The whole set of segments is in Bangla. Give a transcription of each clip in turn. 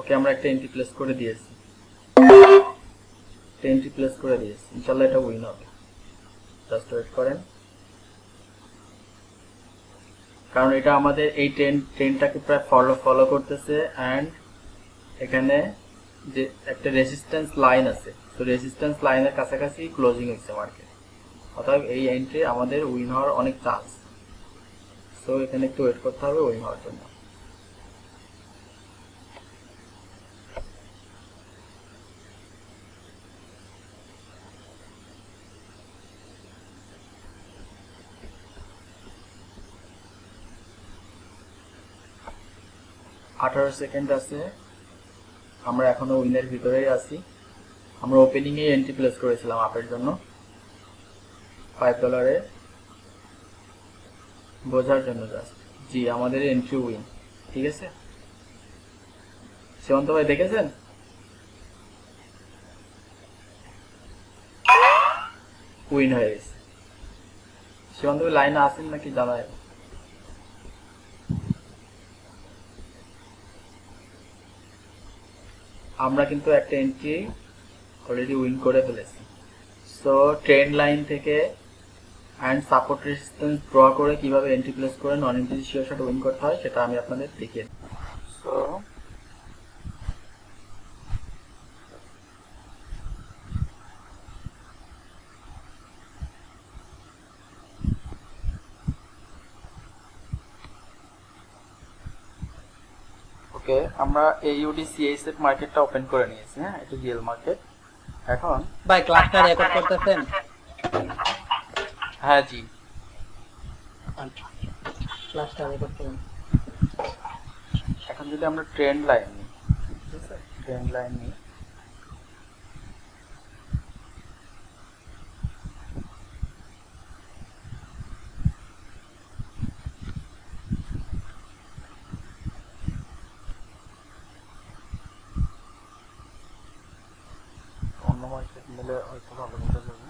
ওকে আমরা একটা এন্ট্রি প্লেস করে দিয়েছি, ইনশাল্লাহ এটা উইন হবে। জাস্ট ওয়েট করেন, কারণ এটা আমাদের এই ট্রেনটাকে প্রায় ফলো করতেছে। অ্যান্ড এখানে যে একটা রেজিস্ট্যান্স লাইন আছে, তো রেজিস্ট্যান্স লাইনের কাছাকাছি ক্লোজিং হয়েছে মার্কেট, অর্থাৎ এই এন্ট্রি আমাদের উইন হওয়ার অনেক চান্স। সো এখানে একটু ওয়েট করতে হবে উইন হওয়ার জন্য। আঠারো সেকেন্ড আছে, আমরা এখনো উইনের ভিতরেই আছি। আমরা ওপেনিং এ এন্ট্রি প্লেস করেছিলাম আপের জন্য $5 বোঝার জন্য জাস্ট। জি, আমাদের এন্ট্রি উইন। ঠিক আছে, সীমান্ত ভাই দেখেছেন? উইন হয়ে গেছে। সীমান্ত ভাই লাইনে আসেন নাকি জানায়? আমরা কিন্তু একটা এন্ট্রি অলরেডি উইন করে ফেলেছি। সো ট্রেন্ড লাইন থেকে অ্যান্ড সাপোর্ট রেজিস্ট্যান্স ড্র করে কিভাবে এন্ট্রি প্লেস করে নন এন্ট্রি শিওর শট উইন করতে হয় সেটা আমি আপনাদের দেখিয়ে দিই। সো ওকে, আমরা AUD CHF মার্কেটটা ওপেন করে নিয়েছি। হ্যাঁ, এটা রিয়েল মার্কেট। এখন ভাই ক্লাসটা রেকর্ড করতেছেন? হ্যাঁ জি, ক্লাসটা রেকর্ড করুন। এখন যদি আমরা ট্রেন্ড লাইন নিই, ঠিক আছে, ট্রেন্ড লাইন নিই, অন্য মার্কেট নিলে হয়তো ভালো বোঝা যাবে।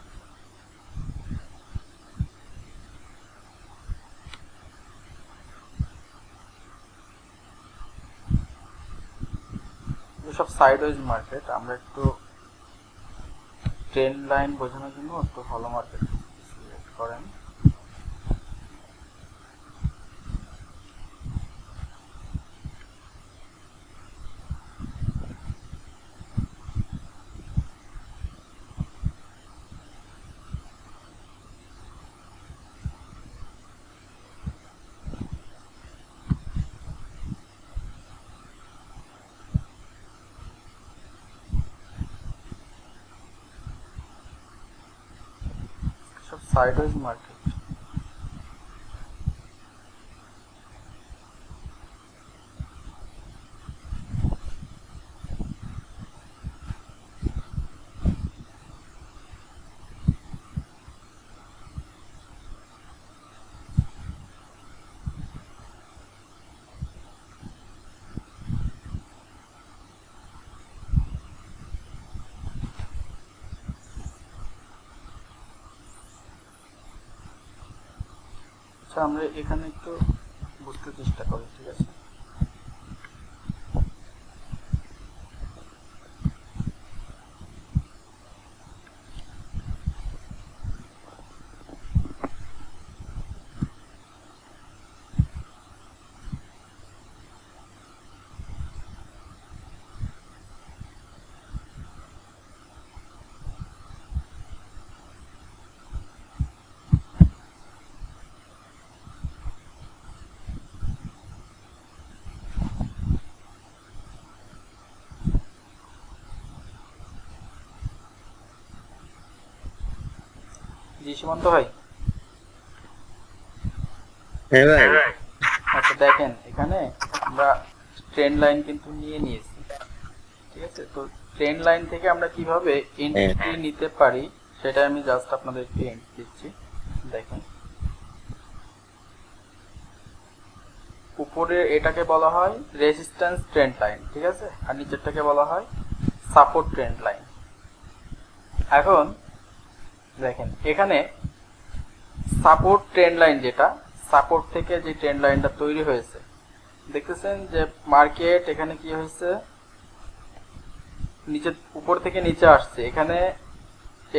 সব সাইডওয়েজ মার্কেট, আমরা একটু ট্রেন্ড লাইন বোঝানোর জন্য একটু ভালো মার্কেট সিলেক্ট করেন। সব সাইডওয়েজ মার্কেট। আচ্ছা, আমরা এখানে একটু বুঝতে চেষ্টা করি, ঠিক আছে। জি সীমান্ত ভাই। হ্যাঁ ভাই, আচ্ছা দেখেন, এখানে আমরা ট্রেন্ড লাইন কিন্তু নিয়ে নিয়েছি, ঠিক আছে। তো ট্রেন্ড লাইন থেকে আমরা কিভাবে এন্ট্রি নিতে পারি সেটা আমি জাস্ট আপনাদেরকে এন্ট্রি দিচ্ছি। দেখেন, উপরে এটাকে বলা হয় রেজিস্ট্যান্স ট্রেন্ড লাইন, ঠিক আছে, আর নিচেরটাকে বলা হয় সাপোর্ট ট্রেন্ড লাইন। এখন দেখেন, এখানে সাপোর্ট ট্রেন্ড লাইন, যেটা সাপোর্ট থেকে যে ট্রেন্ড লাইনটা তৈরি হয়েছে, দেখতেছেন যে মার্কেট এখানে কি হয়েছে, নিচে উপর থেকে নিচে আসছে, এখানে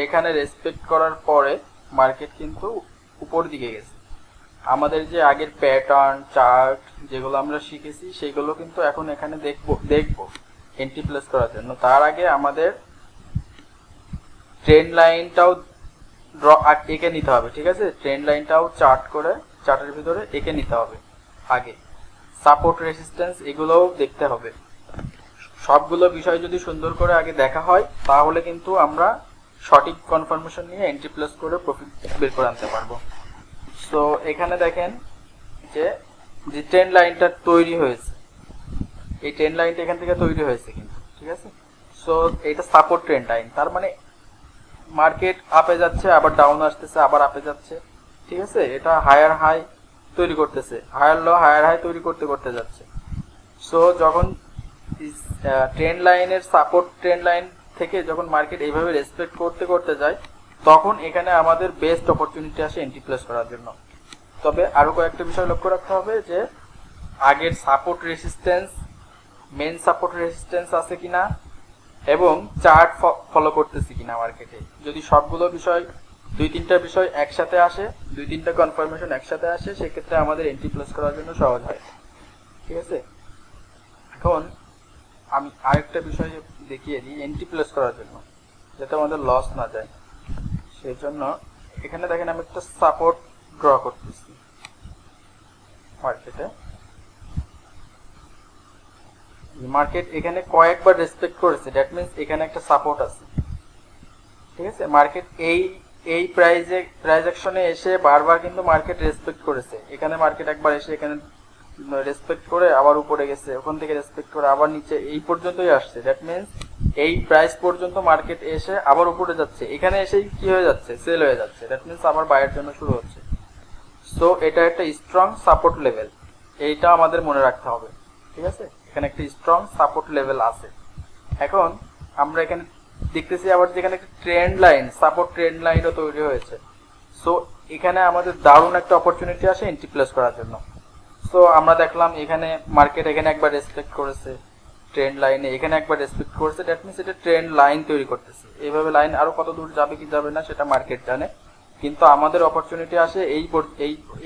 এখানে রেসপেক্ট করার পরে মার্কেট কিন্তু উপর দিকে গেছে। আমাদের যে আগের প্যাটার্ন চার্ট যেগুলো আমরা শিখেছি সেগুলো কিন্তু এখন এখানে দেখবো এন্ট্রি প্লেস করার জন্য। তার আগে আমাদের ট্রেন্ড লাইনটাও এঁকে নিতে হবে, ঠিক আছে? ট্রেন্ড লাইনটাও চার্ট করে চার্টের ভিতরে এঁকে নিতে হবে আগে। সাপোর্ট রেসিস্ট্যান্স এগুলোও দেখতে হবে। সবগুলো বিষয় যদি সুন্দর করে আগে দেখা হয় তাহলে কিন্তু আমরা সঠিক কনফার্মেশন নিয়ে এন্ট্রি প্লেস করে প্রফিট বের করে আনতে পারবো। সো এখানে দেখেন যে যে ট্রেন্ড লাইনটা তৈরি হয়েছে, এই ট্রেন্ড লাইনটা এখান থেকে তৈরি হয়েছে কিন্তু, ঠিক আছে? সো এটা সাপোর্ট ট্রেন্ড লাইন, তার মানে মার্কেট আপে যাচ্ছে আবার ডাউন আসতেছে আবার আপে যাচ্ছে, ঠিক আছে? এটা হায়ার হাই তৈরি করতেছে, হায়ার লো হায়ার হাই তৈরি করতে করতে যাচ্ছে। সো যখন ট্রেন্ড লাইনের সাপোর্ট ট্রেন্ড লাইন থেকে যখন মার্কেট এইভাবে রেসপেক্ট করতে করতে যায় তখন এখানে আমাদের বেস্ট অপরচুনিটি আসে এন্ট্রি প্লেস করার জন্য। তবে আরো কয়েকটা বিষয় লক্ষ্য রাখতে হবে যে আগের support resistance main support resistance আছে কিনা এবং চার্ট ফলো করতেছি কিনা মার্কেটে। যদি সবগুলো বিষয় দুই তিনটা বিষয় একসাথে আসে, দুই তিনটা কনফার্মেশন একসাথে আসে, সেক্ষেত্রে আমাদের এন্ট্রি প্লেস করার জন্য সহজ হয়, ঠিক আছে? এখন আমি আরেকটা বিষয় দেখিয়ে দিই এন্ট্রি প্লেস করার জন্য যাতে আমাদের লস না যায়। সেই জন্য এখানে দেখেন আমি একটা সাপোর্ট ড্র করতেছি মার্কেটে। মার্কেট এখানে কয়েকবার রেসপেক্ট করেছে, দ্যাট মিন্স এখানে একটা সাপোর্ট আছে, ঠিক আছে? মার্কেট এই প্রাইস অ্যাকশনে এসে বারবার কিন্তু মার্কেট রেসপেক্ট করেছে। এখানে মার্কেট একবার এসে এখানে রেসপেক্ট করে আবার উপরে গেছে, ওখান থেকে রেসপেক্ট করে আবার নিচে এই পর্যন্তই আসছে, দ্যাট মিন্স এই প্রাইস পর্যন্ত মার্কেট এসে আবার উপরে যাচ্ছে, এখানে এসেই কি হয়ে যাচ্ছে? সেল হয়ে যাচ্ছে, দ্যাট মিন্স আবার বায়ের জন্য শুরু হচ্ছে। সো এটা একটা স্ট্রং সাপোর্ট লেভেল, এইটা আমাদের মনে রাখতে হবে, ঠিক আছে? এখানে একটা স্ট্রং সাপোর্ট লেভেল আছে। এখন আমরা এখানে দেখতেছি আবার যেখানে একটা ট্রেন্ড লাইন সাপোর্ট ট্রেন্ড লাইনও তৈরি হয়েছে। সো এখানে আমাদের দারুণ একটা অপরচুনিটি আসে এন্ট্রি প্লেস করার জন্য। সো আমরা দেখলাম এখানে মার্কেট এখানে একবার রেসপেক্ট করেছে ট্রেন্ড লাইনে, এখানে একবার রেসপেক্ট করেছে, দ্যাট মিন্স এটা ট্রেন্ড লাইন তৈরি করতেছে। এইভাবে লাইন আরো কত দূর যাবে কি যাবে না সেটা মার্কেট জানে, কিন্তু আমাদের অপরচুনিটি আসে এই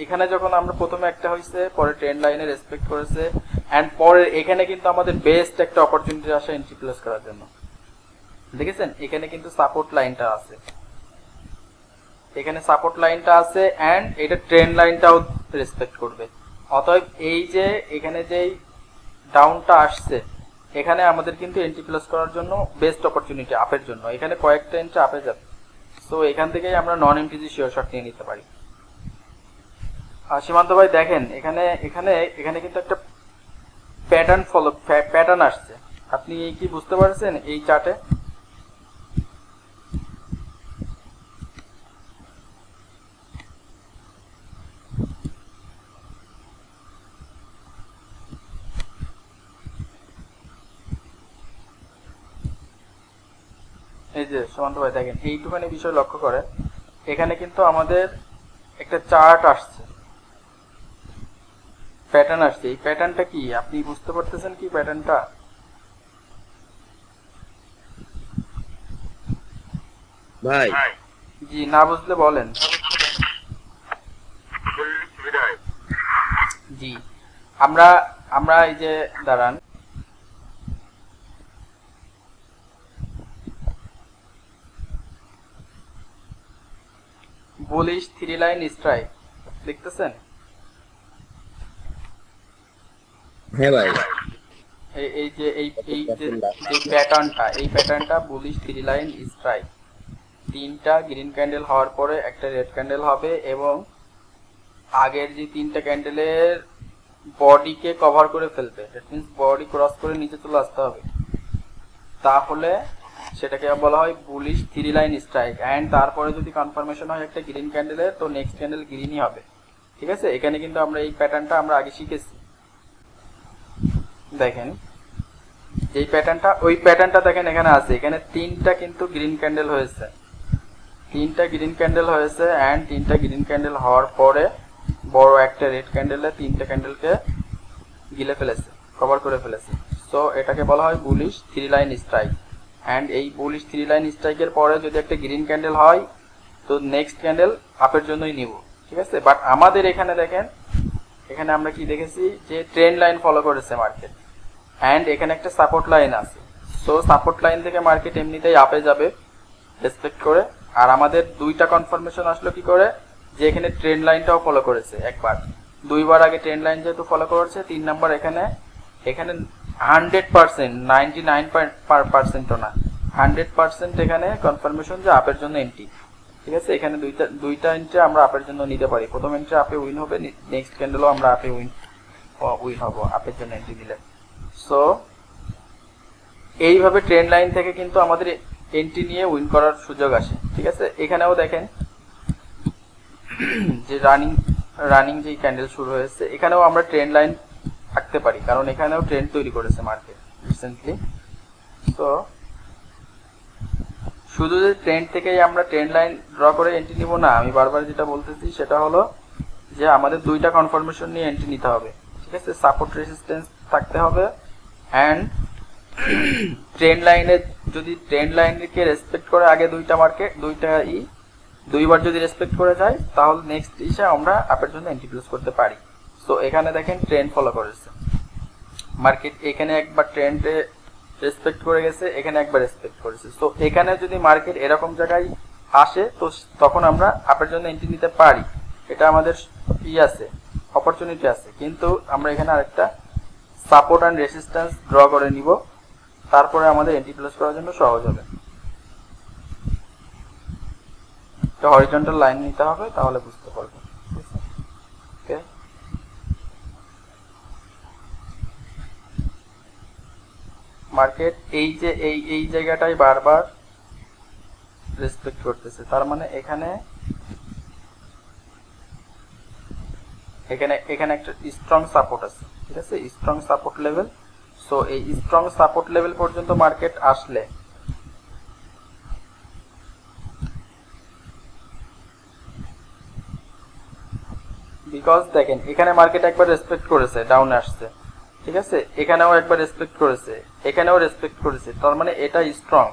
এখানে যখন আমরা প্রথমে একটা হয়েছে, পরে ট্রেন্ড লাইনে রেসপেক্ট করেছে, অ্যান্ড পরে এখানে কিন্তু আমাদের বেস্ট একটা অপরচুনিটি আসে এন্ট্রি প্লেস করার জন্য। দেখেছেন এখানে কিন্তু সাপোর্ট লাইনটা আছে, এখানে সাপোর্ট লাইনটা আছে অ্যান্ড এটা ট্রেন্ড লাইনটাও রেসপেক্ট করবে। অতএব এই যে এখানে যেই ডাউনটা আসছে এখানে আমাদের কিন্তু এন্ট্রি প্লেস করার জন্য বেস্ট অপরচুনিটি আপের জন্য, এখানে কয়েকটা এন্ট্রি আপে যাবে। সো এখান থেকেই আমরা নন এমটিজি শিওর শট নিয়ে নিতে পারি। আর সীমান্ত ভাই দেখেন এখানে এখানে এখানে কিন্তু একটা প্যাটার্ন আসছে, আপনি কি বুঝতে পারছেন এই চার্টে? এই যে সুমন্ত ভাই দেখেন এইটুখানি বিষয় লক্ষ্য করেন, এখানে কিন্তু আমাদের একটা চার্ট আসছে, প্যাটার্ন আসছে। এই প্যাটার্নটা কি আপনি বুঝতে পারতেছেন কি প্যাটার্নটা? ভাই জি, না বুঝলে বলেন। জি, আমরা আমরা এই যে দাঁড়ান, বুলিশ থ্রি লাইন স্ট্রাইক দেখতেছেন? হ্যাঁ ভাই এই যে প্যাটার্নটা বুলিশ থ্রি লাইন স্ট্রাইক, তিনটা গ্রিন ক্যান্ডেল হওয়ার পরে একটা রেড ক্যান্ডেল হবে এবং আগের যে তিনটা ক্যান্ডেলের বডিকে কভার করে ফেলবে, দ্যাট মিন্স বডি ক্রস করে নিচে চলে আসতে হবে, তাহলে সেটাকে বলা হয় bullish three line strike. And তারপরে যদি কনফার্মেশন হয় একটা গ্রিন ক্যান্ডেলের, তো নেক্সট ক্যান্ডেল গ্রিনই হবে, ঠিক আছে? এখানে কিন্তু আমরা এই প্যাটার্নটা আমরা আগে শিখেছি। দেখেন এই প্যাটার্নটা, ওই প্যাটার্নটা দেখেন এখানে আছে, এখানে তিনটা কিন্তু গ্রিন ক্যান্ডেল হয়েছে, তিনটা গ্রিন ক্যান্ডেল হয়েছে অ্যান্ড তিনটা গ্রিন ক্যান্ডেল হওয়ার পরে বড় একটা রেড ক্যান্ডেলে তিনটা ক্যান্ডেলকে গিলে ফেলেছে, কভার করে ফেলেছে। সো এটাকে বলা হয় bullish three line strike. And এই বুলিশ 3 লাইন স্ট্রাইকের পরে যদি একটা গ্রিন ক্যান্ডেল হয় তো নেক্সট ক্যান্ডেল আপের জন্যই নিব, ঠিক আছে। বাট আমাদের এখানে দেখেন, এখানে আমরা কি দেখেছি যে ট্রেন্ড লাইন ফলো করেছে মার্কেট অ্যান্ড এখানে একটা সাপোর্ট লাইন আছে। সো সাপোর্ট লাইন থেকে মার্কেট এমনিতেই আপে যাবে রেসপেক্ট করে। আর আমাদের দুইটা কনফার্মেশন আসলো কি করে, যে এখানে ট্রেন্ড লাইনটাও ফলো করেছে একবার, দুইবার আগে ট্রেন্ড লাইন যেহেতু ফলো করেছে, 3 নাম্বার এখানে 100%, 99% না, 100% এখানে কনফার্মেশন যে আপের জন্য এন্ট্রি, ঠিক আছে। এখানে দুইটা এন্ট্রি আমরা আপের জন্য নিতে পারি। প্রথম এন্ট্রি আপে উইন হবে, নেক্সট ক্যান্ডেলও আমরা আপে উইন হবো আপের জন্য এন্ট্রি দিলে। সো এইভাবে ট্রেন্ড লাইন থেকে কিন্তু আমাদের এন্ট্রি নিয়ে উইন করার সুযোগ আসে, ঠিক আছে। এখানেও দেখেন যে রানিং যে ক্যান্ডেল শুরু হয়েছে, এখানেও আমরা ট্রেন্ড লাইন থাকতে পারি, কারণ এখানেও ট্রেন্ড তৈরি করেছে মার্কেট রিসেন্টলি। তো শুধু যে ট্রেন্ড থেকেই আমরা ট্রেন্ড লাইন ড্র করে এন্ট্রি নিব না, আমি বারবার যেটা বলতেছি সেটা হলো যে আমাদের দুইটা কনফার্মেশন নিয়ে এন্ট্রি নিতে হবে, ঠিক আছে। সাপোর্ট রেজিস্ট্যান্স থাকতে হবে অ্যান্ড ট্রেন্ড লাইনে, যদি ট্রেন্ড লাইনকে রেসপেক্ট করে আগে দুইবার যদি রেসপেক্ট করে যায়, তাহলে নেক্সট ইসে আমরা আপের জন্য এন্ট্রি ক্লোজ করতে পারি। সো এখানে দেখেন ট্রেন্ড ফলো করেছে মার্কেট, এখানে একবার ট্রেন্ডে রেসপেক্ট করে গেছে, এখানে একবার রেসপেক্ট করেছে। সো এখানে যদি মার্কেট এরকম জায়গায় আসে তো তখন আমরা আপের জন্য এন্ট্রি নিতে পারি, এটা আমাদের আছে, অপরচুনিটি আছে। কিন্তু আমরা এখানে আরেকটা সাপোর্ট অ্যান্ড রেসিস্ট্যান্স ড্র করে নিব, তারপরে আমাদের এন্ট্রি ক্লোজ করার জন্য সহজ হবে। একটা হরিজন্টাল লাইন নিতে হবে, তাহলে বুঝতে পারবো। ওকে, মার্কেট এই যে এই জায়গাটাই বারবার রেসপেক্ট করতেছে, তার মানে এখানে একটা স্ট্রং সাপোর্ট আছে, ঠিক আছে, স্ট্রং সাপোর্ট লেভেল। সো এই স্ট্রং সাপোর্ট লেভেল পর্যন্ত মার্কেট আসলে বিকজ দেখেন এখানে মার্কেট একবার রেসপেক্ট করেছে, ডাউনে আসছে, ঠিক আছে, এখানেও একবার রেসপেক্ট করেছে, এখানেও রেসপেক্ট করেছে, তার মানে এটা স্ট্রং।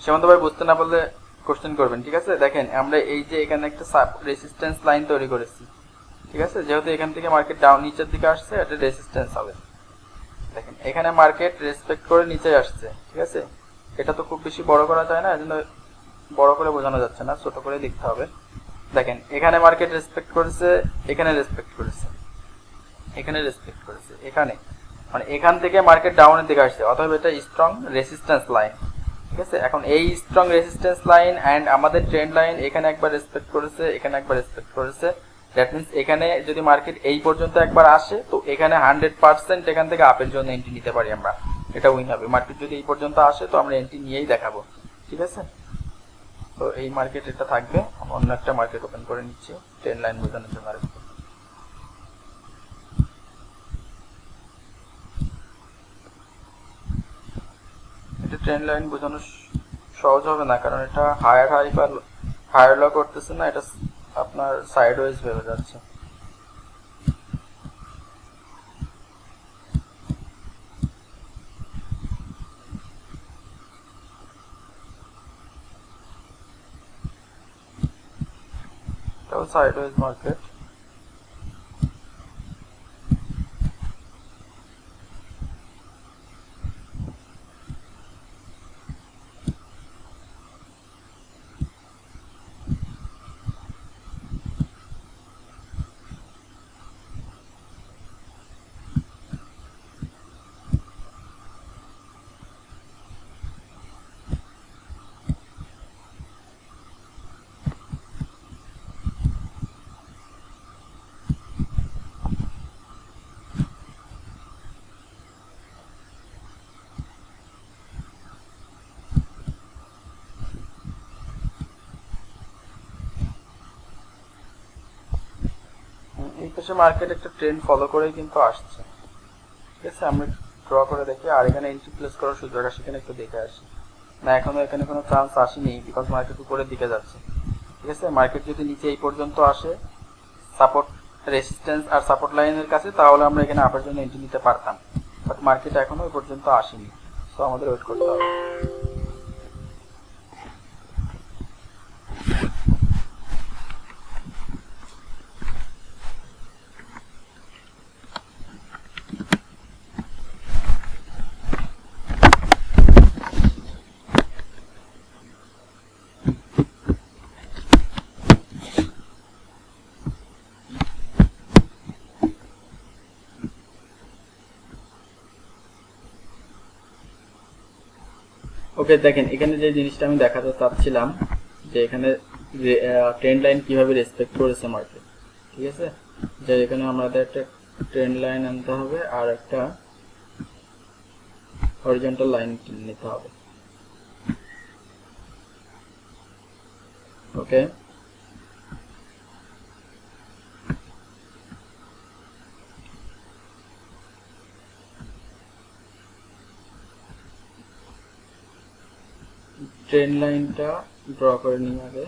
সীমান্ত ভাই বুঝতে না পারলে কোশ্চেন করবেন, ঠিক আছে। দেখেন আমরা এই যে এখানে একটা রেসিস্ট্যান্স লাইন তৈরি করেছি, ঠিক আছে, যেহেতু এখান থেকে মার্কেট ডাউন নিচের দিকে আসছে, এটা রেসিস্ট্যান্স হবে। দেখেন এখানে মার্কেট রেসপেক্ট করে নিচে আসছে, ঠিক আছে। এটা তো খুব বেশি বড় করা যায় না, এজন্য বড় করে বোঝানো যাচ্ছে না, ছোট করে দেখতে হবে। দেখেন এখানে মার্কেট রেসপেক্ট করেছে, এখানে রেসপেক্ট করেছে, এখানে রেসপেক্ট করেছে, এখানে, মানে এখান থেকে মার্কেট ডাউনের দিকে আসছে, অতএব এটা স্ট্রং রেসিস্ট্যান্স লাইন, ঠিক আছে। এখন এই স্ট্রং রেসিস্ট্যান্স লাইন অ্যান্ড আমাদের ট্রেন্ড লাইন এখানে একবার রেসপেক্ট করেছে, এখানে একবার রেসপেক্ট করেছে, দ্যাট মিনস এখানে যদি মার্কেট এই পর্যন্ত একবার আসে তো এখানে 100% এখান থেকে আপের জন্য এন্ট্রি নিতে পারি আমরা, এটা উইন হবে। মার্কেট যদি এই পর্যন্ত আসে তো আমরা এন্ট্রি নিয়েই দেখাবো, ঠিক আছে। তো এই মার্কেট এটা থাকবে, অন্য একটা মার্কেট ওপেন করে নিচ্ছি ট্রেন্ড লাইন বোঝানোর জন্য আরেকটু। এটা ট্রেন্ড লাইন বোঝানো সহজ হবে না, কারণ এটা হায়ার হাই বা হায়ার লো করতেছে না, এটা আপনার সাইডওয়েজ ভেবে যাচ্ছে। এটাও সাইডওয়েজ মার্কেট। এই পাশে মার্কেট একটা ট্রেন্ড ফলো করেই কিন্তু আসছে, ঠিক আছে। আমরা ড্র করে দেখি, আর এখানে এন্ট্রি প্লেস করার সুযোগ আছে কিনা একটু দেখে আসি। না, এখনো এখানে কোনো চান্স আসেনি, বিকজ মার্কেট উপরের দিকে যাচ্ছে, ঠিক আছে। মার্কেট যদি নিচে এই পর্যন্ত আসে সাপোর্ট রেসিস্ট্যান্স আর সাপোর্ট লাইনের কাছে, তাহলে আমরা এখানে আপের জন্য এন্ট্রি নিতে পারতাম। বাট মার্কেট এখনো ওই পর্যন্ত আসেনি, সো আমাদের ওয়েট করতে হবে। ওকে, দেখেন এখানে যে জিনিসটা আমি দেখাতে চাচ্ছিলাম যে এখানে ট্রেন্ড লাইন কিভাবে রেসপেক্ট করেছে মার্কেট, ঠিক আছে। যে এখানে আমাদের একটা ট্রেন্ড লাইন আনতে হবে আর একটা হরিজন্টাল লাইন নিতে হবে। ওকে, ট্রেন্ড লাইনটা ড্র করে নিই আগে।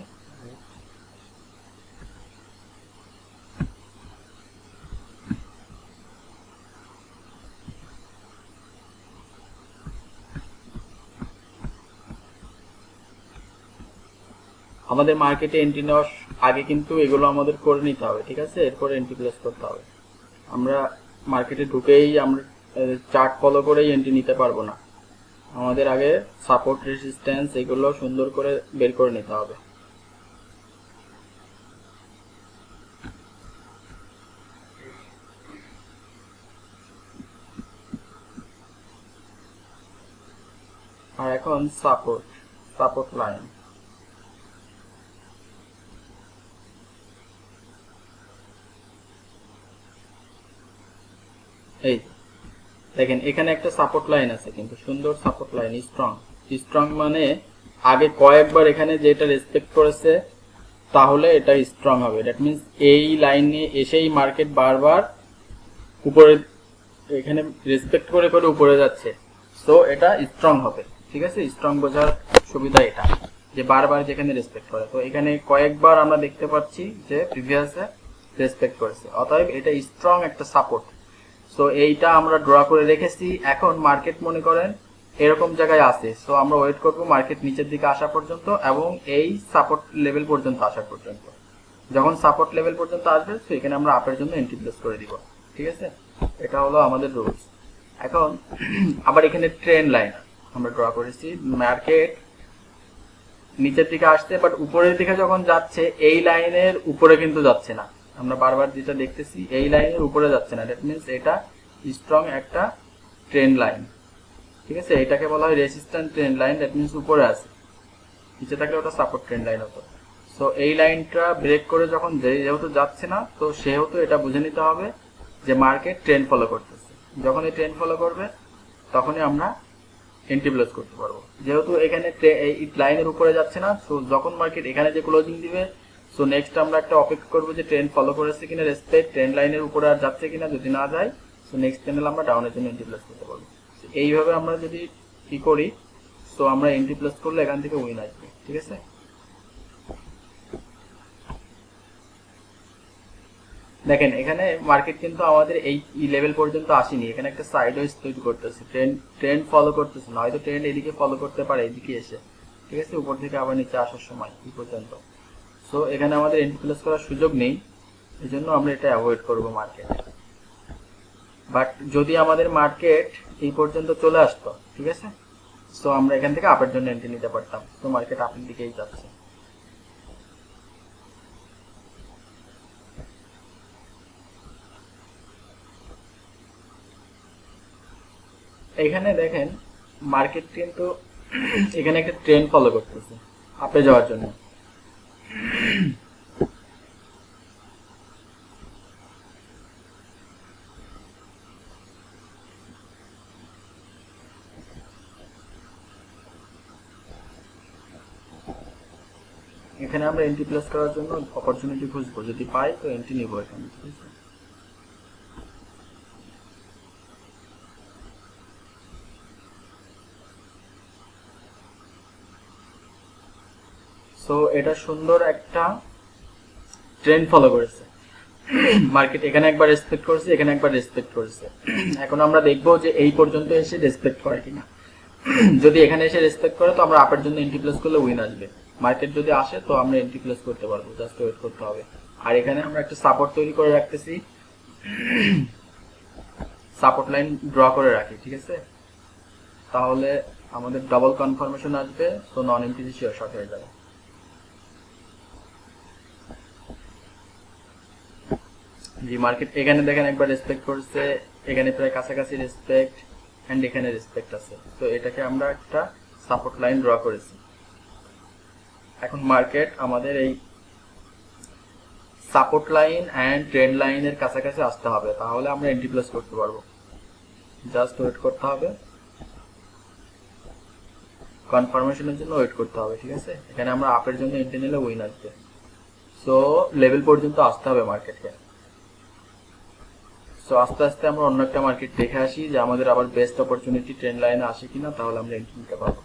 আমাদের মার্কেটে এন্ট্রি নেওয়ার আগে কিন্তু এগুলো আমাদের করে নিতে হবে, ঠিক আছে। এরপরে এন্ট্রি প্লেস করতে হবে। আমরা মার্কেটে ঢুকেই আমরা চার্ট ফলো করেই এন্ট্রি নিতে পারবো না, আমাদের আগে সাপোর্ট রেজিস্ট্যান্স এগুলো সুন্দর করে বের করে নিতে হবে। আর এখন সাপোর্ট লাইন, এই দেখেন এখানে একটা সাপোর্ট লাইন আছে, কিন্তু সুন্দর সাপোর্ট লাইন, স্ট্রং মানে আগে কয়েকবার এখানে যেটা রেসপেক্ট করেছে তাহলে এটা স্ট্রং হবে। দ্যাট মিন্স এই লাইনে এসেই মার্কেট বারবার উপরে এখানে রেসপেক্ট করে করে উপরে যাচ্ছে, সো এটা স্ট্রং হবে, ঠিক আছে। স্ট্রং বোঝার সুবিধা এটা যে বারবার যেখানে রেসপেক্ট করে, তো এখানে কয়েকবার আমরা দেখতে পাচ্ছি যে প্রিভিয়াসে রেসপেক্ট করেছে, অতএব এটা স্ট্রং একটা সাপোর্ট। সো এইটা আমরা ড্র করে রেখেছি। এখন মার্কেট মনে করেন এরকম জায়গায় আছে, সো আমরা ওয়েট করব মার্কেট নিচের দিকে আসা পর্যন্ত এবং এই সাপোর্ট লেভেল পর্যন্ত আসা পর্যন্ত। যখন সাপোর্ট লেভেল পর্যন্ত আসবে তো এখানে আমরা আপের জন্য এন্ট্রি প্লেস করে দিব, ঠিক আছে। এটা হলো আমাদের রুলস। এখন আবার এখানে ট্রেন্ড লাইন আমরা ড্র করেছি, মার্কেট নিচের দিকে আসছে বাট উপরের দিকে যখন যাচ্ছে এই লাইনের উপরে কিন্তু যাচ্ছে না, আমরা বারবার যেটা দেখতেছি এই লাইনের উপরে যাচ্ছে না, দ্যাট মিন্স এটা স্ট্রং একটা ট্রেন্ড লাইন, ঠিক আছে। এটাকে বলা হয় resistant trend line, that means উপরে আছে, নিচে থাকলে ওটা সাপোর্ট ট্রেন্ড লাইন হতো। সো এই লাইনটা ব্রেক করে যখন যেহেতু যাচ্ছে না, তো সেহেতু এটা বুঝে নিতে হবে যে মার্কেট ট্রেন্ড ফলো করতেছে। যখন এই ট্রেন্ড ফলো করবে তখনই আমরা এন্ট্রি প্লেস করতে পারবো। যেহেতু এখানে এই লাইনের উপরে যাচ্ছে না, সো যখন মার্কেট এখানে যে ক্লোজিং দিবে, সো নেক্সট আমরা একটা অপেক্ষা করবো যে ট্রেন্ড ফলো করেছে কিনা, রেসপেক্ট ট্রেন্ড লাইনের উপরে আর যাচ্ছে কিনা, যদি না যায় সো নেক্সট ক্যান্ডেল আমরা ডাউনের জন্য এন্ট্রি প্লেস করতে পারবো। এইভাবে আমরা যদি কি করি, সো আমরা এন্ট্রি প্লেস করলে এখান থেকে উইন আসবে, ঠিক আছে। দেখেন এখানে মার্কেট কিন্তু আমাদের এই লেভেল পর্যন্ত আসেনি, এখানে একটা সাইড ওয়েজ তৈরি করতেছে, ট্রেন্ড ফলো করতেছে না, হয়তো ট্রেন্ড এদিকে ফলো করতে পারে এদিকে এসে, ঠিক আছে, উপর থেকে আবার নিচে আসার সময় এই পর্যন্ত। সো এখানে আমাদের এন্ট্রি প্লেস করার সুযোগ নেই, এই জন্য আমরা এটা অ্যাভয়েড করবো মার্কেট। বাট যদি আমাদের মার্কেট এই পর্যন্ত চলে আসতো, ঠিক আছে, সো আমরা এখান থেকে আপের জন্য এন্ট্রি নিতে পারতাম। তো মার্কেট আপের দিকেই যাচ্ছে। এখানে দেখেন মার্কেট কিন্তু এখানে একটা ট্রেন্ড ফলো করতেছে আপে যাওয়ার জন্য। এখানে আমরা এন্ট্রি প্লেস করার জন্য অপরচুনিটি খুঁজবো, যদি পাই তো এন্ট্রি নিব এখানে, ঠিক আছে। সো এটা সুন্দর একটা ট্রেন্ড ফলো করেছে, মার্কেট এখানে একবার রেসপেক্ট করেছে, এখানে একবার রেসপেক্ট করেছে। এখন আমরা দেখবো যে এই পর্যন্ত এসে রেসপেক্ট করে কিনা। যদি এখানে এসে রেসপেক্ট করে তো আমরা আপের জন্য এন্ট্রি প্লেস করলে উইন আসবে। মার্কেট যদি আসে তো আমরা এন্ট্রি প্লেস করতে পারবো, জাস্ট ওয়েট করতে হবে। আর এখানে আমরা একটা সাপোর্ট তৈরি করে রাখতেছি, সাপোর্ট লাইন ড্র করে রাখি, ঠিক আছে? তাহলে আমাদের ডাবল কনফার্মেশন আসবে, তো নন এমটিসি শিওর শর্ট হয়ে যাবে। জি, মার্কেট এখানে দেখেন একবার রেসপেক্ট করছে, এখানে প্রায় কাছাকাছি রেসপেক্ট, এন্ড এখানে রেসপেক্ট আছে। তো এটাকে আমরা একটা সাপোর্ট লাইন ড্র করেছি। এখন মার্কেট আমাদের এই সাপোর্ট লাইন এন্ড ট্রেন্ড লাইনের কাছাকাছি আসতে হবে, তাহলে আমরা এন্ট্রি প্লেস করতে পারবো। জাস্ট ওয়েট করতে হবে, কনফার্মেশনের জন্য ওয়েট করতে হবে, ঠিক আছে? এখানে আমরা আপের জন্য এন্ট্রি নিলে উইন আসবে। সো লেভেল পর্যন্ত আসতে হবে মার্কেটকে। সো আস্তে আস্তে আমরা অন্য একটা মার্কেট দেখে আসি যে আমাদের আবার বেস্ট অপরচুনিটি ট্রেন্ড লাইনে আসে কিনা, তাহলে আমরা এন্ট্রি নিতে পারবো।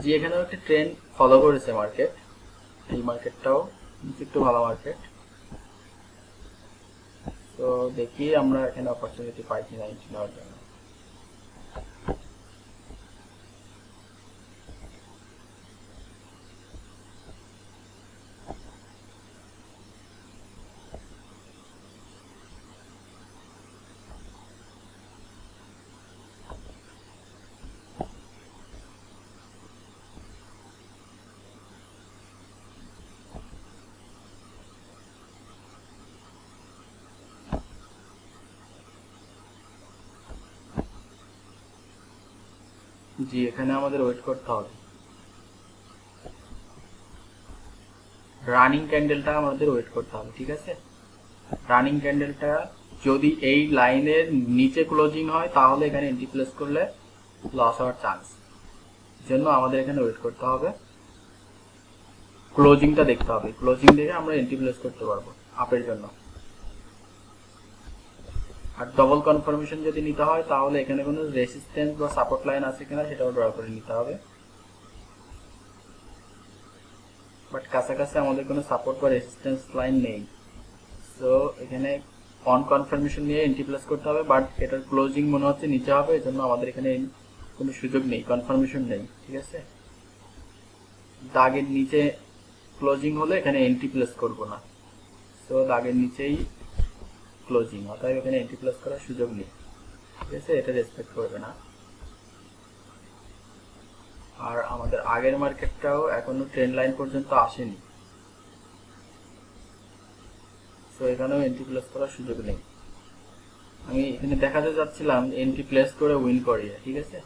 জি, এখানেও একটা ট্রেন্ড ফলো করেছে মার্কেট, এই মার্কেটটাও একটু ভালো মার্কেট। তো দেখি আমরা এখানে অপরচুনিটি পাই কিনা এন্ট্রি নেওয়ার জন্য। জি, এখানে আমাদের ওয়েট করতে হবে। রানিং ক্যান্ডেলটা আমাদের ওয়েট করতে হবে, ঠিক আছে? রানিং ক্যান্ডেলটা যদি এই লাইনের নিচে ক্লোজিং হয় তাহলে এখানে এন্ট্রি প্লেস করলে লস হওয়ার চান্স, জন্য আমাদের এখানে ওয়েট করতে হবে। ক্লোজিংটা দেখতে হবে, ক্লোজিং দেখে আমরা এন্ট্রি প্লেস করতে পারবো আপের জন্য। আর ডবল কনফার্মেশন যদি নিতে হয় তাহলে এখানে কোনো রেসিস্ট্যান্স বা সাপোর্ট লাইন আছে কিনা সেটাও ড্র করে নিতে হবে। বাট কাছাকাছি আমাদের কোনো সাপোর্ট বা রেসিস্ট্যান্স লাইন নেই, সো এখানে অন কনফার্মেশন নিয়ে এন্ট্রি প্লেস করতে হবে। বাট এটার ক্লোজিং মনে হচ্ছে নিচে হবে, এজন্য আমাদের এখানে কোনো সুযোগ নেই, কনফার্মেশন নেই, ঠিক আছে? দাগের নিচে ক্লোজিং হলে এখানে এন্ট্রি প্লেস করবো না, সো দাগের নিচেই ক্লোজিং, অর্থাৎ এখানে এন্ট্রি প্লেস করার সুযোগ নেই, ঠিক আছে? এটা রেসপেক্ট করবে না। আর আমাদের আগের মার্কেটটাও এখনো ট্রেন্ড লাইন পর্যন্ত আসেনি, সো এখানেও এন্ট্রি প্লেস করার সুযোগ নেই। আমি এখানে দেখাতে যাচ্ছিলাম এন্ট্রি প্লেস করে উইন করিয়ে, ঠিক আছে?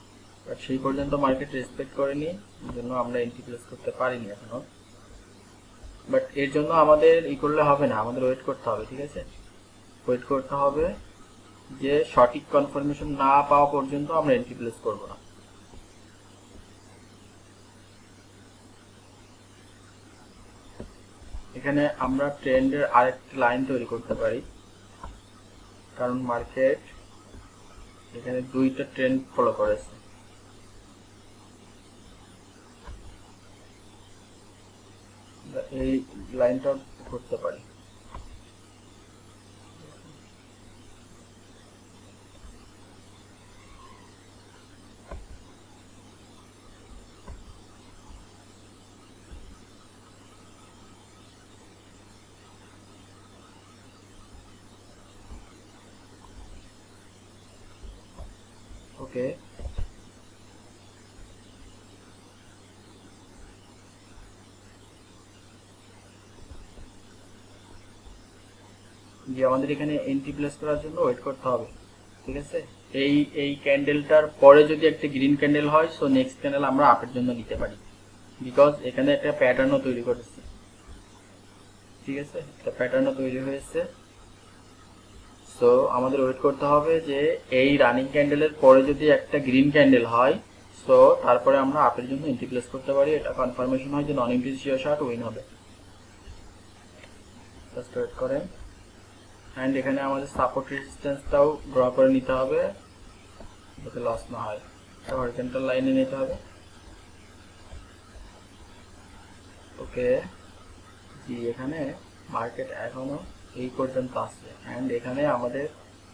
বাট সেই পর্যন্ত মার্কেট রেসপেক্ট করেনি, এই জন্য আমরা এন্ট্রি প্লেস করতে পারিনি এখনো। বাট এর জন্য আমাদের ই করলে হবে না, আমাদের ওয়েট করতে হবে, ঠিক আছে? ওয়েট করতে হবে যে সঠিক কনফার্মেশন না পাওয়া পর্যন্ত আমরা এন্ট্রি প্লেস করবো না। এখানে আমরা ট্রেন্ডের আরেকটা লাইন তৈরি করতে পারি, কারণ মার্কেট এখানে দুইটা ট্রেন্ড ফলো করেছে। এই লাইনটা করতে পারি। ওকে, যে আমাদের এখানে এন্ট্রি প্লেস করার জন্য ওয়েট করতে হবে, ঠিক আছে? এই ক্যান্ডেলটার পরে যদি একটা গ্রিন ক্যান্ডেল হয়, সো নেক্সট ক্যান্ডেল আমরা আপের জন্য নিতে পারি, বিকজ এখানে একটা প্যাটার্নও তৈরি করেছে, ঠিক আছে? একটা প্যাটার্নও তৈরি হয়েছে। সো আমাদের ওয়েট করতে হবে যে এই রানিং ক্যান্ডেলের পরে যদি একটা গ্রিন ক্যান্ডেল হয়, সো তারপরে আমরা আপের জন্য এন্ট্রি প্লেস করতে পারি। এটা কনফার্মেশন হয় যে নন এমটিসি শিওর শর্ট উইন হবে। জাস্ট ওয়েট করেন। অ্যান্ড এখানে আমাদের সাপোর্ট রেজিস্ট্যান্সটাও ড্র করে নিতে হবে যাতে লস না হয়। হরিজন্টাল লাইনে নিতে হবে। ওকে, জি এখানে মার্কেট এখনো এই পর্যন্ত আছে অ্যান্ড এখানে আমাদের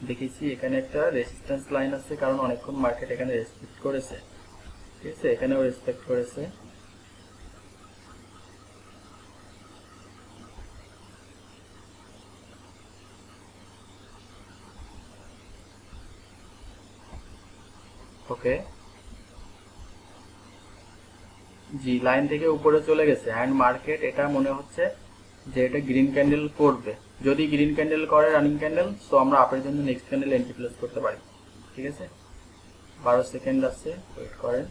দেখেছি এখানে একটা রেজিস্ট্যান্স লাইন আছে, কারণ অনেকক্ষণ মার্কেট এখানে রেসপেক্ট করেছে। ঠিক আছে, এখানেও রেসপেক্ট করেছে। ওকে, জি লাইন থেকে উপরে চলে গেছে অ্যান্ড মার্কেট এটা মনে হচ্ছে যে এটা গ্রিন ক্যান্ডেল করবে। যদি গ্রিন ক্যান্ডেল করে রানিং ক্যান্ডেল, সো আমরা আপের জন্য নেক্সট ক্যান্ডেল এন্ট্রি প্লেস করতে পারি। ঠিক আছে, 12 সেকেন্ড আছে, ওয়েট করেন।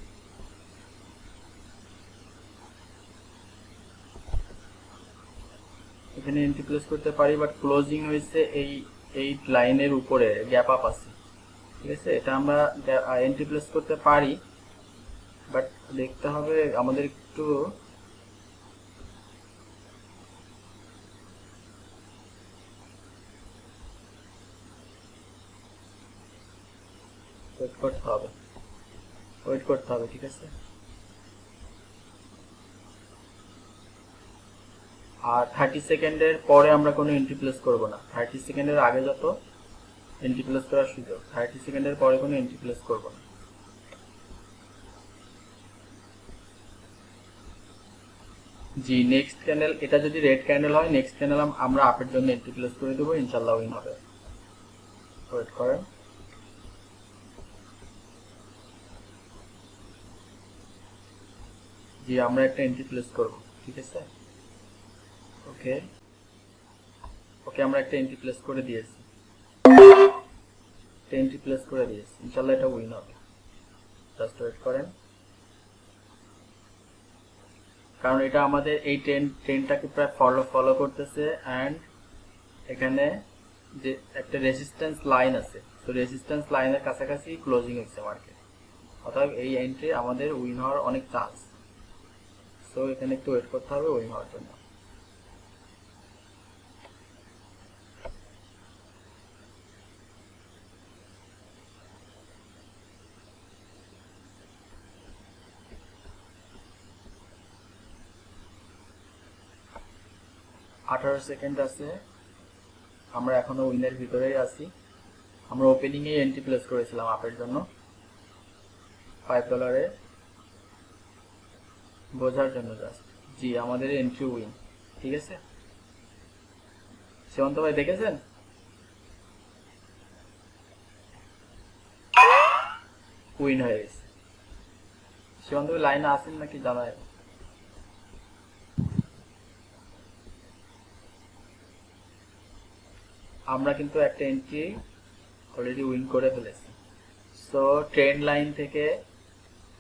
এখানে এন্ট্রি প্লেস করতে পারি, বাট ক্লোজিং হয়েছে এই লাইনের উপরে, গ্যাপ আপ আছে। ঠিক আছে, এটা আমরা এন্ট্রি প্লেস করতে পারি, বাট দেখতে হবে আমাদের একটু ওয়েট করতে হবে। ঠিক আছে, আর 30 সেকেন্ডের পরে আমরা কোনো এন্ট্রি প্লেস করব না। 30 সেকেন্ডের আগে যত এন্ট্রি প্লেস করার সুযোগ, 30 সেকেন্ডের পরে কোনো এন্ট্রি প্লেস করব না। জি নেক্সট ক্যান্ডেল, এটা যদি রেড ক্যান্ডেল হয় নেক্সট ক্যান্ডেল আমরা আপের জন্য এন্ট্রি প্লেস করে দেবো, ইনশাল্লাহ উইন হবে। ওয়েট করেন। জি আমরা একটা এন্ট্রি প্লেস করব। ঠিক আছে, ওকে ওকে, আমরা একটা এন্ট্রি প্লেস করে দিয়েছি, ইনশাল্লাহ এটা উইন হবে। জাস্ট ওয়েট করেন, কারণ এটা আমাদের এই ট্রেনটাকে প্রায় ফলো করতেছে অ্যান্ড এখানে যে একটা রেজিস্ট্যান্স লাইন আছে, তো রেজিস্ট্যান্স লাইনের কাছাকাছি ক্লোজিং হচ্ছে মার্কেট, অর্থাৎ এই এন্ট্রি আমাদের উইন হওয়ার অনেক চান্স। সো এখানে একটু ওয়েট করতে হবে উইন হওয়ার জন্য। আঠারো সেকেন্ড আছে, আমরা এখনো উইনের ভিতরেই আছি। আমরা ওপেনিং এ এন্ট্রি প্লেস করেছিলাম আপের জন্য $5 বোঝার জন্য জাস্ট। জি আমাদের এন্ট্রি উইন। ঠিক আছে, সীমান্ত ভাই দেখেছেন? উইন হয়ে গেছে। সীমান্ত ভাই লাইনে আসেন নাকি জানায়? আমরা কিন্তু একটা এন্ট্রি অলরেডি উইন করে ফেলেছি। সো ট্রেন্ড লাইন থেকে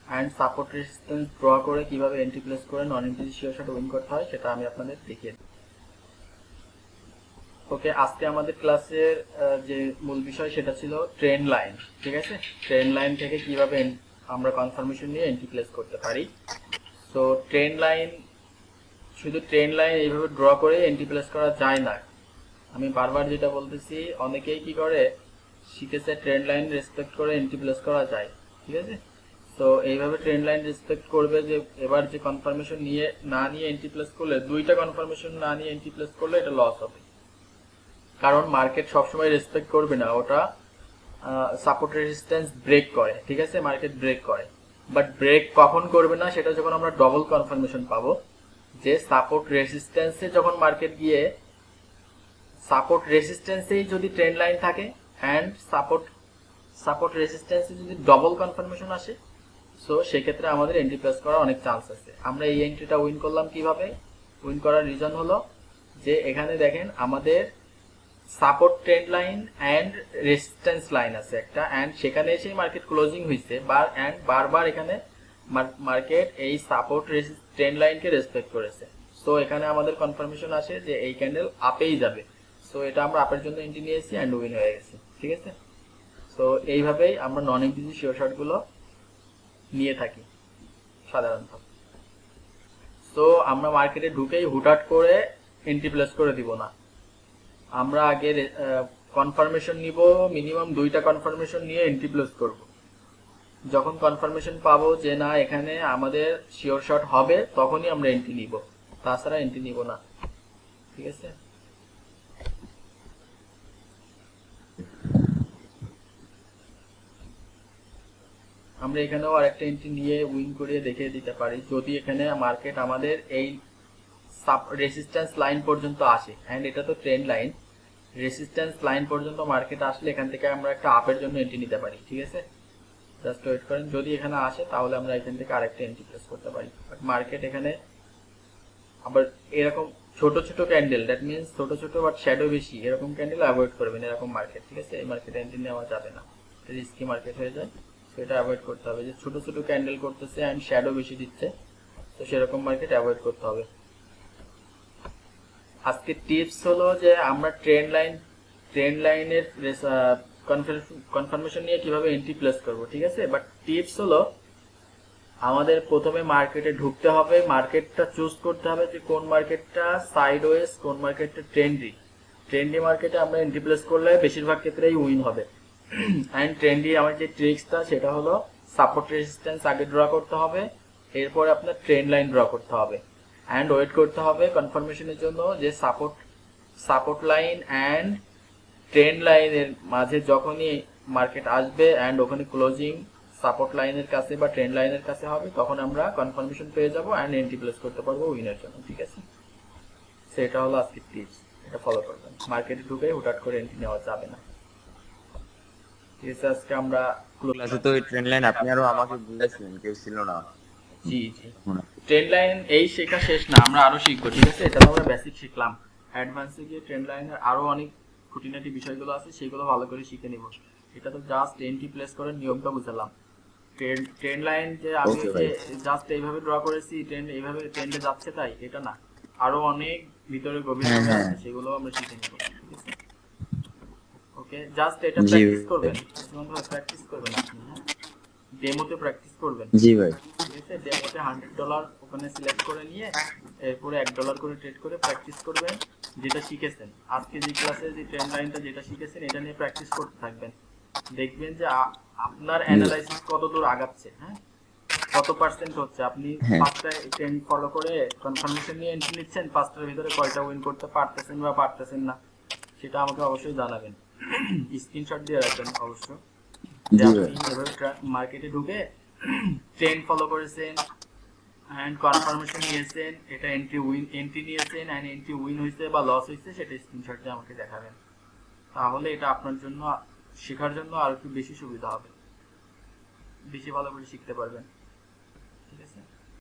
অ্যান্ড সাপোর্ট রেজিস্ট্যান্স ড্র করে কিভাবে এন্ট্রি প্লেস করে নন এন্ট্রি শিওর শট উইন করতে হয় সেটা আমি আপনাদের দেখিয়ে দিই। ওকে, আজকে আমাদের ক্লাসের যে মূল বিষয় সেটা ছিল ট্রেন্ড লাইন। ঠিক আছে, ট্রেন্ড লাইন থেকে কিভাবে আমরা কনফার্মেশন নিয়ে এন্ট্রি প্লেস করতে পারি। সো ট্রেন্ড লাইন, শুধু ট্রেন্ড লাইন এইভাবে ড্র করে এন্ট্রি প্লেস করা যায় না। আমি বারবার যেটা বলতেছি, অনেকেই কি করে শিখেছে ট্রেন্ড লাইন রেসপেক্ট করে এন্ট্রি প্লেস করা যায়। ঠিক আছে, তো এইভাবে ট্রেন্ড লাইন রেসপেক্ট করবে যে এবার যে কনফার্মেশন না নিয়ে এন্ট্রি প্লেস করলে, দুইটা কনফার্মেশন না নিয়ে এন্ট্রি প্লেস করলে এটা লস হবে, কারণ মার্কেট সবসময় রেসপেক্ট করবে না, ওটা সাপোর্ট রেজিস্ট্যান্স ব্রেক করে। ঠিক আছে, মার্কেট ব্রেক করে, বাট ব্রেক কখন করবে না সেটা যখন আমরা ডবল কনফার্মেশন পাবো, যে সাপোর্ট রেজিস্ট্যান্সে যখন মার্কেট গিয়ে সাপোর্ট রেজিস্ট্যান্সেই যদি ট্রেন্ড লাইন থাকে অ্যান্ড সাপোর্ট রেজিস্ট্যান্সে যদি ডবল কনফার্মেশন আসে, সো সেক্ষেত্রে আমাদের এন্ট্রি প্লেস করার অনেক চান্স আছে। আমরা এই এন্ট্রিটা উইন করলাম কিভাবে? উইন করার রিজন হলো যে এখানে দেখেন আমাদের support trend line and resistance line আছে একটা, অ্যান্ড সেখানে এসে মার্কেট ক্লোজিং হয়েছে বারবার এখানে মার্কেট এই সাপোর্ট ট্রেন্ড লাইনকে রেসপেক্ট করেছে। সো এখানে আমাদের কনফার্মেশন আসে যে এই ক্যান্ডেল আপেই যাবে। সো এটা আমরা আপের জন্য এন্ট্রি নিয়েছি অ্যান্ড উইন হয়ে গেছে। ঠিক আছে, সো এইভাবেই আমরা নন এন্ট্রি শিওর শটগুলো নিয়ে থাকি সাধারণত। সো আমরা মার্কেটে ঢুকেই হুটহাট করে এন্ট্রি প্লেস করে দিব না, আমরা আগে কনফার্মেশন নিব, মিনিমাম 2টা কনফার্মেশন নিয়ে এন্ট্রি প্লেস করব। যখন কনফার্মেশন পাবো যে না এখানে আমাদের শিওর শট হবে, তখনই আমরা এন্ট্রি নিব। তাছাড়া এন্ট্রি নিব না, ঠিক আছে। আমরা এখানেও আরেকটা এন্ট্রি নিয়ে উইন করিয়ে দেখিয়ে দিতে পারি যদি এখানে মার্কেট আমাদের এই রেসিস্ট্যান্স লাইন পর্যন্ত আসে, অ্যান্ড এটা তো ট্রেন্ড লাইন, রেসিস্ট্যান্স লাইন পর্যন্ত মার্কেট আসলে এখান থেকে আমরা একটা আপের জন্য এন্ট্রি নিতে পারি, ঠিক আছে। জাস্ট ওয়েট করেন, যদি এখানে আসে তাহলে আমরা এখান থেকে আরেকটা এন্ট্রি প্লেস করতে পারি। বাট মার্কেট এখানে আবার এরকম ছোট ছোট ক্যান্ডেল, দ্যাট মিনস ছোট ছোট বাট শ্যাডো বেশি, এরকম ক্যান্ডেল অ্যাভয়েড করবেন, এরকম মার্কেট, ঠিক আছে। এই মার্কেটে এন্ট্রি নেওয়া যাবে না, রিস্কি মার্কেট হয়ে যায়, তো এটা অ্যাভয়েড করতে হবে। যে ছোট ছোট ক্যান্ডেল করতেছে অ্যান্ড শ্যাডো বেশি দিচ্ছে, তো সেরকম মার্কেট অ্যাভয়েড করতে হবে। আজকে টিপস হলো যে আমরা ট্রেন্ড লাইনের কনফার্মেশন নিয়ে কিভাবে এন্ট্রি প্লেস করব, ঠিক আছে। বাট টিপস হলো আমাদের প্রথমে মার্কেটে ঢুকতে হবে, মার্কেটটা চুজ করতে হবে যে কোন মার্কেটটা সাইডওয়েজ, কোন মার্কেটটা ট্রেন্ডি মার্কেটে আমরা এন্ট্রি প্লেস করলে বেশিরভাগ ক্ষেত্রেই উইন হবে। অ্যান্ড ট্রেন্ডি আমার যে ট্রিক্সটা সেটা হলো সাপোর্ট রেজিস্ট্যান্স আগে ড্র করতে হবে, এরপরে আপনার ট্রেন্ড লাইন ড্র করতে হবে অ্যান্ড ওয়েট করতে হবে কনফার্মেশনের জন্য যে সাপোর্ট লাইন অ্যান্ড ট্রেন্ড লাইনের মাঝে যখনই মার্কেট আসবে অ্যান্ড ওখানে ক্লোজিং সাপোর্ট লাইনের কাছে বা ট্রেন্ড লাইনের কাছে হবে, তখন আমরা কনফার্মেশন পেয়ে যাবো অ্যান্ড এন্ট্রি প্লেস করতে পারবো উইনের জন্য, ঠিক আছে। সেটা হলো আজকের টিপস, এটা ফলো করবেন। মার্কেটে ঢুকে হুটহাট করে এন্ট্রি নেওয়া যাবে না, ঠিক আছে। আজকে আমরা ক্লাসে তো এই ট্রেন্ড লাইন আপনি আরো আমাকে বুঝাইছিলেন, কেউ ছিল না। জি ট্রেন্ড লাইন এই শেখা শেষ না, আমরা আরো শিখবো, ঠিক আছে। এটা তো আমরা বেসিক শিখলাম, অ্যাডভান্সে গিয়ে ট্রেন্ড লাইনের আরো অনেক খুঁটিনাটি বিষয়গুলো আছে, সেগুলো ভালো করে শিখে নিব। এটা তো জাস্ট এন্ট্রি প্লেস করে নিয়মটা বুঝালাম। ট্রেন্ড লাইন যে আমি Okay, ভাই। জাস্ট এইভাবে ড্র করেছি, ট্রেন্ড এইভাবে ট্রেন্ডে যাচ্ছে তাই এটা না, আরো অনেক ভিতরে গভীরভাবে হ্যাঁ, আছে, সেগুলো আমরা শিখে নিব, ঠিক আছে। ওকে, জাস্ট এটা জি প্র্যাকটিস ভাই। করবেন, প্র্যাকটিস করবেন আপনি, হ্যাঁ, ডেমোতে প্র্যাকটিস করবেন, জি ভাই। ঠিক আছে। ডেমোতে $100 ওখানে সিলেক্ট করে নিয়ে এরপরে $1 করে ট্রেড করে প্র্যাকটিস করবেন যেটা শিখেছেন। আজকে যে ক্লাসে যে ট্রেন্ড লাইনটা যেটা শিখেছেন এটা নিয়ে প্র্যাকটিস করতে থাকবেন, দেখবেন যে আপনার অ্যানালাইসিস কত দূর আগাচ্ছে, হ্যাঁ, কত পার্সেন্ট হচ্ছে। আপনি হ্যাঁ। 5টা ট্রেন্ড ফলো করে কনফার্মেশন নিয়ে এন্ট্রি নিচ্ছেন, 5টার ভিতরে কয়টা উইন করতে পারতেছেন বা পারতেছেন না, সেটা আমাকে অবশ্যই জানাবেন, স্ক্রিনশট দিয়ে রাখবেন অবশ্য, যে জি আপনি ভাই। এভাবে মার্কেটে ঢুকে ট্রেন্ড ফলো করেছেন অ্যান্ড কনফার্মেশন নিয়েছেন, এটা এন্ট্রি নিয়েছেন অ্যান্ড এন্ট্রি উইন হয়েছে বা লস হয়েছে, সেটা স্ক্রিনশট দিয়ে আমাকে দেখাবেন। তাহলে এটা আপনার জন্য শেখার জন্য আর একটু বেশি সুবিধা হবে, বেশি ভালো করে শিখতে পারবেন, ঠিক আছে।